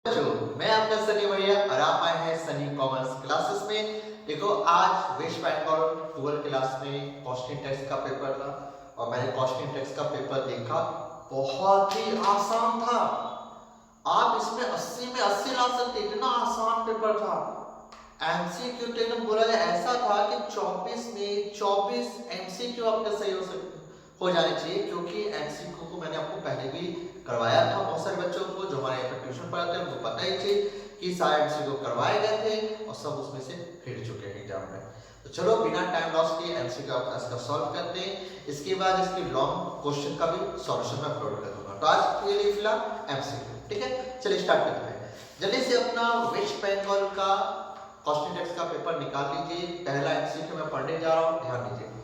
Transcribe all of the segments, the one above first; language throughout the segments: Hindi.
मैं आपका सनी भैया और आप आए हैं सनी कॉमर्स क्लासेस में। देखो आज वेस्ट बंगाल 12 क्लास में कॉस्टिंग टेक्स्ट का पेपर था और मैंने कॉस्टिंग टेक्स्ट का पेपर देखा, बहुत ही आसान था। आप इसमें 80 में 80 ला सकते, इतना आसान पेपर था। एमसीक्यू तो एकदम बोला जाए ऐसा था कि 24 में 24 एमसीक्यू आपके सही हो जाने चाहिए, क्योंकि एमसीक्यू को मैंने आपको पहले भी करवाया था। बहुत सारे बच्चों को जो हमारे यहाँ पर ट्यूशन पढ़ाते हैं उनको पता ही चाहिए कि सारे एमसीक्यू करवाए गए थे और सब उसमें से फिर चुके हैं एग्जाम में। तो चलो बिना टाइम लॉस किए एमसीक्यू का सॉल्व करते हैं। इसके बाद इसकी लॉन्ग क्वेश्चन का भी सॉल्यूशन मैं अपलोड कर दूंगा। तो आज के लिए फिलहाल एमसीक्यू, ठीक है। चलिए स्टार्ट करते हैं। जल्दी से अपना वेस्ट बंगाल का कॉस्टिंग टेक्स्ट का पेपर निकाल लीजिए। पहला एमसीक्यू मैं पढ़ने जा रहा हूँ, ध्यान दीजिए।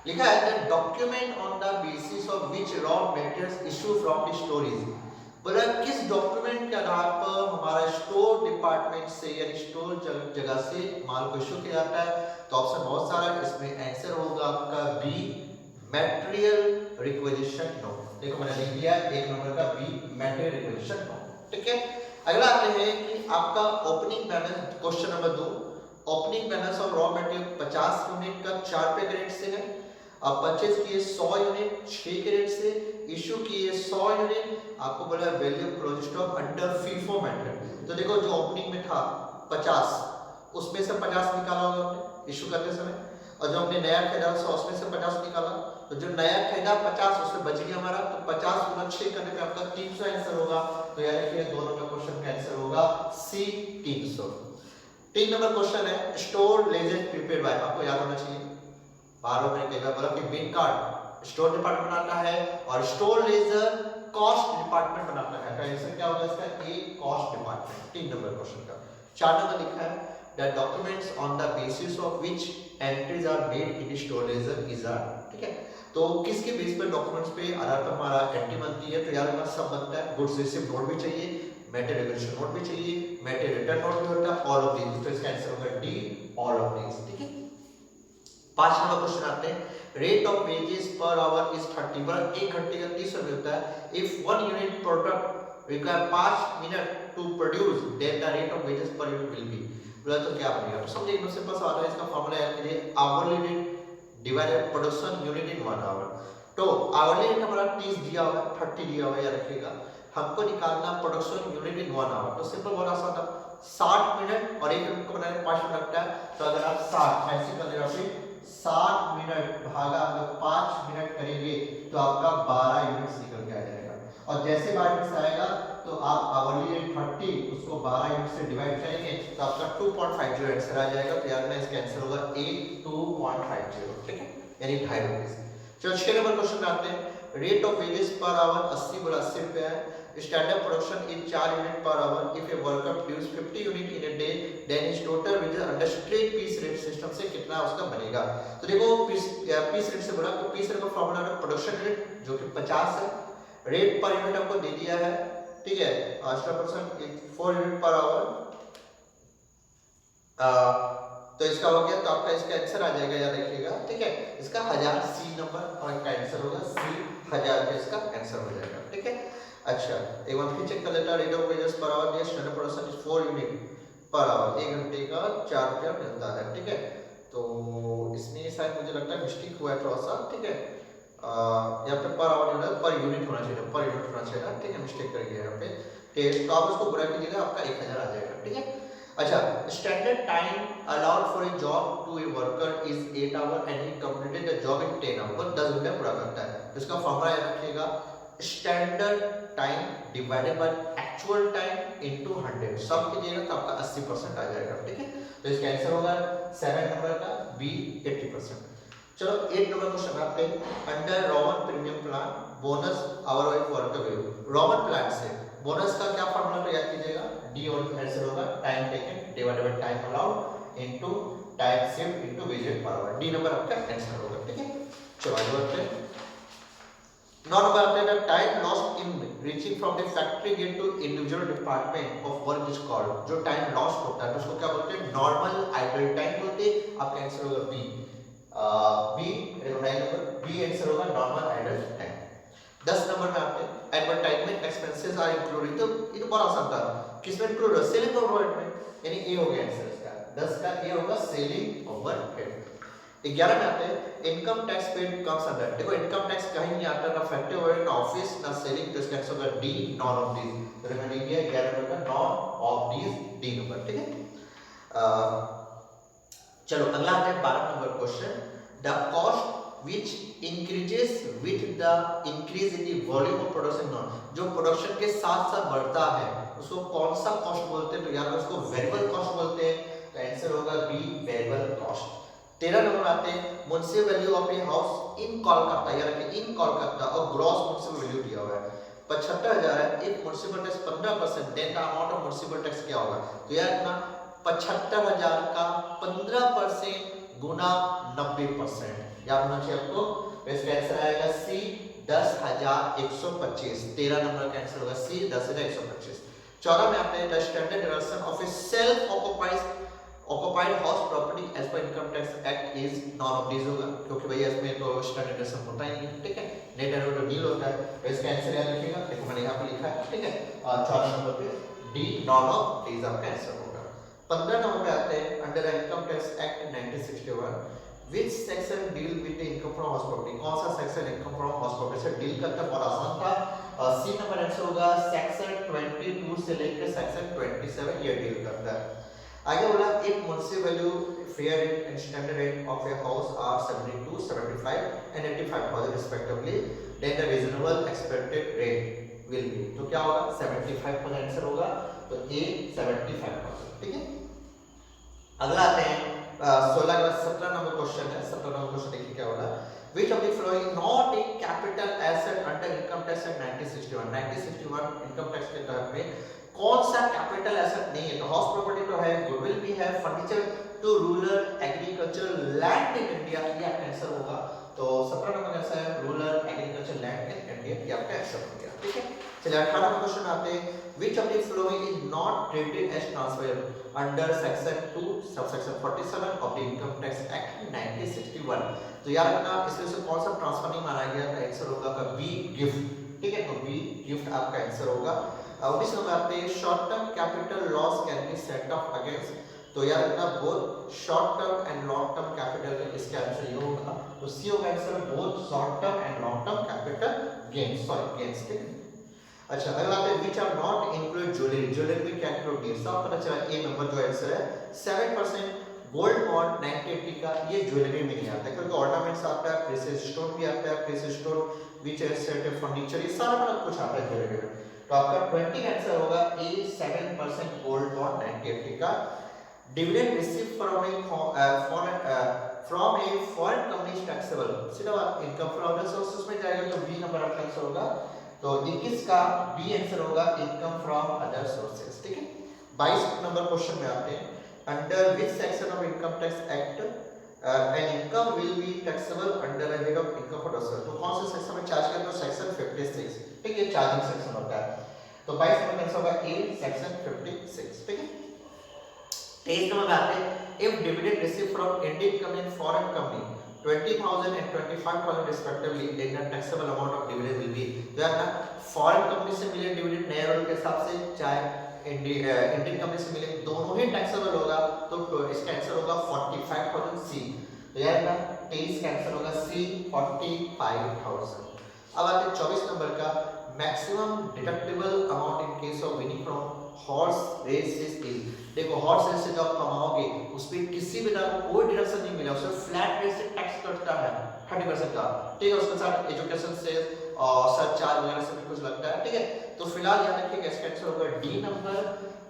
लिखा है the document on the basis of which raw materials issue from the storage. बोला किस डॉक्यूमेंट के आधार पर हमारा स्टोर डिपार्टमेंट से या स्टोर जगह से माल को इशू किया जाता है। तो ऑप्शन बहुत सारा है, इसमें आंसर होगा आपका बी, मटेरियल रिक्वेजिशन नोट। देखो मैंने लिख दिया एक नंबर का बी, मटेरियल रिक्वेजिशन नोट, ठीक है। अगला आते हैं कि आपका opening balance, question number 2। Opening balance of raw material 50 unit का 4 पे क्रेडिट से है। आप परचेज किए 100 यूनिट 6 क्रेडिट से, इशू किए 100 यूनिट, आपको बोला value close stock under FIFO method. तो देखो जो ओपनिंग में था 50, उसमें से 50 निकाला होगा हमने इशू करते समय, और जो हमने नया खरीदा 100 उसमें से 50 निकाला। तो जो नया खरीदा 50 उसमें बच गया हमारा, तो 50 गुना 6 करने पे आपका 300 आंसर होगा। तो याद रखिए दोनों का क्वेश्चन का आंसर होगा सी 300। 3 नंबर क्वेश्चन है स्टोर लेजेंड प्रीपेड बाय, आपको याद होना चाहिए। बार मैंने कई बार बोला कि बिन कार्ड स्टोर डिपार्टमेंट बनाता है और स्टोर लेजर कॉस्ट डिपार्टमेंट बनाता है। तो आंसर क्या होगा इसका? A, cost department. 3 number question का 4 नंबर लिखा है the documents on the basis of which entries are made in store ledger is are, ठीक है। तो किसके बेस पर डॉक्यूमेंट्स पे आधार पर हमारा एंट्री बनती है? तो यार हमारा सब बनता है। गुड्स रिसीव्ड नोट भी चाहिए, मटेरियल रिक्वेजिशन नोट भी चाहिए, मटेरियल रिटर्न नोट भी होता है, ऑल ऑफ दीस। तो इसका आंसर होगा डी, ऑल ऑफ दीस, ठीक है। 5 नंबर क्वेश्चन आते हैं rate of wages per hour is 30, per 1 घंटे का 30 रुपए होता है। If 1 unit product require 5 minute to produce then the rate of wages per unit will be. बोला तो क्या बनेगा? तो समझिए एकदम सिंपल सवाल है। इसका फार्मूला याद करिए, hourly rate divided production unit in 1 hour. तो आवरली रेट हमारा 30 दिया हुआ है, 30 दिया हुआ है, याद रखिएगा। हमको निकालना प्रोडक्शन यूनिट इन 1 आवर। तो सिंपल बहुत आसान था, 60 मिनट और 1 यूनिट को बनाने में 5 मिनट लगता है। तो अगर आप 60 ऐसे कर देना, फिर 60 मिनट भागा अगर 5 मिनट करेंगे तो आपका 12 यूनिट्स निकल के आ जाएगा। और जैसे 12 यूनिट्स आएगा तो आप आवरली रेट 30 उसको 12 यूनिट से डिवाइड करेंगे तो आपका 2.50 आंसर आ जाएगा। तो यार इसका आंसर होगा ए, 2.50, ठीक है, यानी 2.5 रुपए। चलो 6 नंबर क्वेश्चन में आते हैं rate of wages per hour 80 बोला 80 रुपए है। Standard production is 4 unit per hour. If a worker produce 50 unit in a day then his total wages under straight piece rate system से कितना उसका बनेगा? तो देखो पीस रेट से बोला तो पीस रेट का फार्मूला है प्रोडक्शन रेट जो कि 50 है, रेट पर यूनिट हमको दे दिया है, ठीक है। Extra percent 4 unit per our, तो इसका हो गया। तो आपका इसका आंसर आ जाएगा, याद रखिएगा, ठीक है। इसका 1000 सी नंबर और इसका आंसर होगा सी, 1000 का इसका आंसर हो जाएगा, ठीक है। अच्छा एक बार फिर चेक कर लेता, rate of wages per hour दिया, standard production is 4 unit per hour, 1 घंटे का 4 रुपया मिलता है, ठीक है। तो इसमें शायद मुझे लगता है मिस्टेक हुआ है थोड़ा सा, ठीक है। यहाँ पे पर आवर नहीं, पर यूनिट होना चाहिए, पर यूनिट होना चाहिए, ठीक है, मिस्टेक कर गया यहाँ पे, ठीक है। तो आप उसको गुणा कीजिएगा, आपका 1000 आ जाएगा, ठीक है। अच्छा standard time allowed for a job to a worker is 8 hour and he completed the job in 10 hour, 10 घंटे पूरा करता है। तो इसका फॉर्मूला याद रखिएगा, standard time divided by actual time into 100, सब कीजिएगा तो आपका 80% आ जाएगा, ठीक है। तो इसका आंसर होगा 7 नंबर का बी, 80%। चलो 8 नंबर क्वेश्चन आते हैं under Rowan premium plan bonus hour wise worker value. Rowan plan से बोनस का क्या फार्मूला तैयार कीजिएगा? डी, और आंसर होगा time taken divided by time allowed into time saved into wages per hour. D number आपका आंसर होगा, ठीक है। चलो आगे बढ़ते हैं। 9 नंबर आते हैं time lost in reaching from the factory gate to individual department of work is called. जो टाइम लॉस्ट होता है उसको क्या बोलते हैं? नॉर्मल आइडल टाइम बोलते हैं। आपका आंसर होगा B, B number B answer होगा नॉर्मल आइडल टाइम। 10 नंबर में आते हैं एडवर्टाइजमेंट एक्सपेंसेस आर इंक्लूडेड, तो ये तो बहुत आसान था, किसमें इंक्लूड है, सेलिंग ओवरहेड में, यानी ए हो गया आंसर इसका, 10 का ए होगा सेलिंग ओवरहेड। 11 में आते हैं income tax paid comes under, देखो इनकम टैक्स कहीं नहीं आता, ना फैक्टरी ओवरहेड, ना ऑफिस, ना सेलिंग, तो इसका आंसर होगा डी नॉन ऑफ दीज, तो रिमेनिंग है 11 नंबर का non of these, D number, ठीक है। चलो अगला आता है 12 number question, the cost which increases with the increase in the volume of production, जो प्रोडक्शन के साथ साथ बढ़ता है उसको कौन सा कॉस्ट बोलते हैं, तो यार उसको वेरिएबल कॉस्ट बोलते हैं, तो आंसर होगा बी वेरिएबल कॉस्ट। 13 नंबर आते हैं municipal value of a house in Kolkata, यार कि इन कोलकाता और ग्रॉस म्युनिसिपल वैल्यू दिया हुआ है 75,000 है, एक municipal tax 15%, then the amount of municipal tax क्या होगा, तो यार इतना 75,000 का 15% गुना 90%, याद होना चाहिए आपको, इसका आंसर आएगा सी 10,125, 13 नंबर का आंसर होगा सी 10,125। 14 में आते हैं the standard deduction of a self occupied house property as per income tax act is none of these होगा, क्योंकि भैया इसमें तो स्टैंडर्ड डिडक्शन होता ही नहीं है, ठीक है, नेट एंड तो डील होता है, तो इसका आंसर याद रखिएगा, देखो मैंने यहाँ पे लिखा है, ठीक है, और 14 नंबर पे डी नॉन ऑफ दीज आपका आंसर होगा। 15 नंबर पे आते हैं under income tax act 1961 which section deal with the income from house property, कौन सा section income from house property से डील करता है, बहुत आसान था, सी नंबर आंसर होगा सेक्शन 22 से लेकर सेक्शन 27 ये डील करता है। आगे बोला if municipal value fair rate and standard rate of a house are 72, 75 and 85,000 respectively, then the reasonable expected rate will be, तो क्या होगा 75,000 आंसर होगा, तो ए 75,000, ठीक है। अगला आते हैं 16 के बाद 17 नंबर क्वेश्चन है, 17 नंबर क्वेश्चन देखिए क्या होगा, which of the following not a capital asset under income tax act 1961 income tax के तहत में कौन सा कैपिटल एसेट नहीं है, तो हाउस प्रॉपर्टी तो है, गुडविल भी है, furniture to rural agriculture land in India, ये आपका आंसर होगा, तो 17 नंबर आंसर है rural agriculture land in India, ये आपका आंसर हो गया, ठीक है। चलिए 18 क्वेश्चन आते हैं which of the following is not treated as transferable under section 2 subsection 47 of the income tax act 1961, तो यार अपना इसमें से कौन सा ट्रांसफर नहीं माना गया, तो आंसर होगा आपका बी गिफ्ट, ठीक है, तो बी गिफ्ट आपका आंसर होगा। 19 नंबर आते हैं short term capital loss can be set off against, तो यार अपना both short term and long term capital, इसका आंसर ये होगा, तो सी होगा answer both short term and long term capital gains, sorry gains, ठीक है। अच्छा अगला आते हैं which are not include jewellery, jewellery में क्या इंक्लूड नहीं है, सब पता चला ए नंबर जो आंसर है 7% गोल्ड बॉन्ड 980 का, ये ज्वेलरी में नहीं आता है, क्योंकि ऑर्नामेंट्स आता है, प्रेसियस स्टोन भी आता है, precious stone which is set furniture, ये सारा मतलब कुछ आता है ज्वेलरी में, तो आपका 20 आंसर होगा ए 7% गोल्ड बॉन्ड 980 का। Dividend receive from a foreign company taxable, सीधा इनकम फ्रॉम अदर सोर्सेस में जाएगा, तो बी नंबर आपका आंसर होगा, तो 21 का बी आंसर होगा इनकम फ्रॉम अदर सोर्सेस, ठीक है। 22 नंबर क्वेश्चन में आते हैं under which section of income tax act an income will be taxable under the head of income for doctor, तो कौन से सेक्शन में चार्ज करते हो, सेक्शन 56, ठीक है, चार्जिंग सेक्शन होता है, तो 22 नंबर का आंसर होगा ए सेक्शन 56, ठीक है। 23 नंबर में आते हैं if dividend receive from Indian company and foreign company 20,000 and 25,000 respectively, then the taxable amount of dividend will be, तो यार ना फॉरेन कंपनी से मिले डिविडेंड नए रूल के हिसाब से चाहे इंडियन कंपनी से मिले, दोनों ही टैक्सेबल होगा, तो इसका आंसर होगा 45,000 सी, तो यार ना 23 का आंसर होगा सी 45,000। अब आते हैं 24 नंबर का maximum deductible amount in case of winning from horse races is, देखो हॉर्स रेस से जब कमाओगे उस पे किसी भी तरह का कोई डिडक्शन नहीं मिला, उससे फ्लैट रेट से टैक्स कटता है 30% का, ठीक है, उसके साथ एजुकेशन से और सरचार्ज वगैरह से भी कुछ लगता है, ठीक है, तो फिलहाल याद रखिएगा इसका आंसर होगा डी नंबर,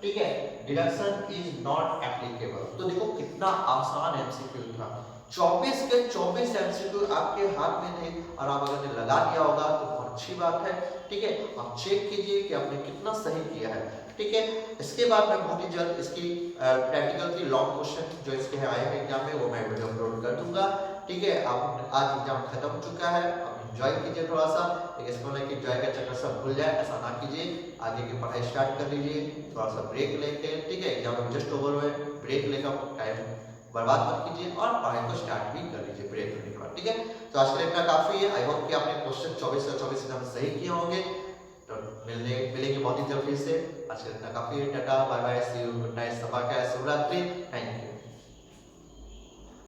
ठीक है, डिडक्शन इज नॉट एप्लीकेबल। तो देखो कितना आसान एमसीक्यू था, 24 के 24 एमसीक्यू आपके हाथ में थे और आप अगर लगा दिया होगा तो बहुत अच्छी बात है, ठीक है, आप चेक कीजिए कि आपने कितना सही किया है, ठीक है। इसके बाद मैं बहुत ही जल्द इसकी प्रैक्टिकल की लॉन्ग क्वेश्चन जो इसके आए हैं एग्जाम में वो मैं वीडियो अपलोड कर दूंगा, ठीक है। आप आज एग्जाम खत्म हो चुका है, आप एंजॉय कीजिए थोड़ा सा, लेकिन इसको नहीं कि एंजॉय का चक्कर सब भूल जाए, ऐसा ना कीजिए, आगे की पढ़ाई स्टार्ट कर लीजिए, थोड़ा सा ब्रेक लेके, ठीक है, एग्जाम जस्ट ओवर हुए, ब्रेक लेकर टाइम बर्बाद मत कीजिए और पढ़ाई को स्टार्ट भी कर लीजिए ब्रेक होने के बाद, ठीक है। तो आज के लिए इतना काफी है। आई होप कि आपने क्वेश्चन 24 और 24 एकदम सही किए होंगे। तो मिलेंगे बहुत ही जल्द फिर से। आज के लिए इतना काफी है। Ta-ta bye bye, see you, good night, सबा का शुभ रात्रि।